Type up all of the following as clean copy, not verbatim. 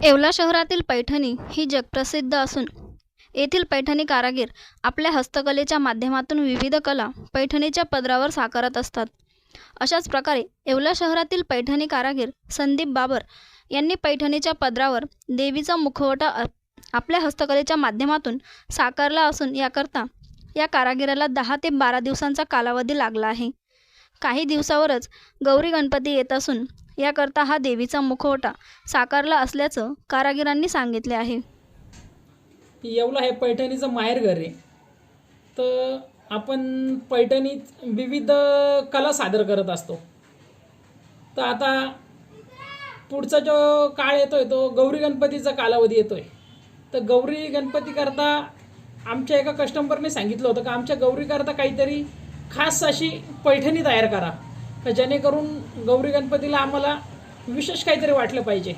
येवला शहरातील पैठणी ही जगप्रसिद्ध असून येथील पैठणी कारागीर आपल्या हस्तकलेच्या माध्यमातून विविध कला पैठणीच्या पदरावर साकारत असतात। अशाच प्रकारे येवला शहरातील पैठणी कारागीर संदीप बाबर यांनी पैठणीच्या पदरावर देवीचा मुखवटा आपल्या हस्तकलेच्या माध्यमातून साकारला असून याकरता या कारागिराला 10 ते 12 दिवसांचा कालावधी लागला आहे। काही दिवसावरच गौरी गणपती येत असून याकरता हा देवीचा मुखवटा साकारला असल्याचं कारागिरांनी सांगितले आहे। येवला हे पैठणीचं माहेरघर आहे। तर आपण पैठणीत विविध कला सादर करत असतो। तर आता पुढचा जो काळ येतोय तो गौरी गणपतीचा कालावधी येतोय। तर गौरी गणपती करता आमच्या एका कस्टमरने सांगितलं होतं की आमच्या गौरी करता काहीतरी खास अशी पैठणी तयार करा, तर जेणेकरून गौरी गणपतीला आम्हाला विशेष काहीतरी वाटलं पाहिजे।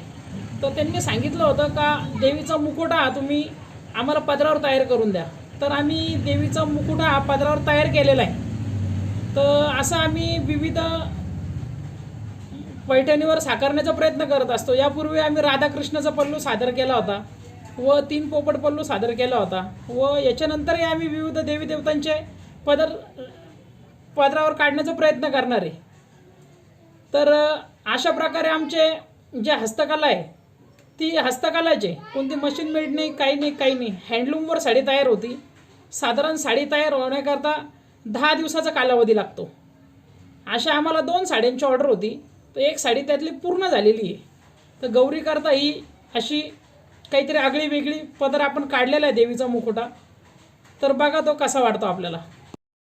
तर त्यांनी सांगितलं होतं का देवीचा मुकुटा तुम्ही आम्हाला पदरावर तयार करून द्या। तर आम्ही देवीचा मुकुटा हा पदरावर तयार केलेला आहे। तर असं आम्ही विविध पैठणीवर साकारण्याचा प्रयत्न करत असतो। यापूर्वी आम्ही राधाकृष्णाचा पल्लू सादर केला होता व 3 पोपट पल्लू सादर केला होता व याच्यानंतरही आम्ही विविध देवी देवतांचे पदरावर काढण्याचा प्रयत्न करणार आहे। तर अशा प्रकारे आमचे जे हस्तकला आहे ती हस्तकलाचे कोणती मशीन मेड नाही, काही नाही, हँडलूमवर साडी तयार होती। साधारण साडी तयार होण्याकरता 10 दिवसाचा कालावधी लागतो। अशा आम्हाला 2 साड्यांची ऑर्डर होती, तर एक साडी त्यातली पूर्ण झालेली आहे। तर गौरी करता ही अशी काहीतरी आगळी वेगळी पदर आपण काढलेला आहे देवीचा मुकुटा। तर बघा तो कसा वाटतो आपल्याला।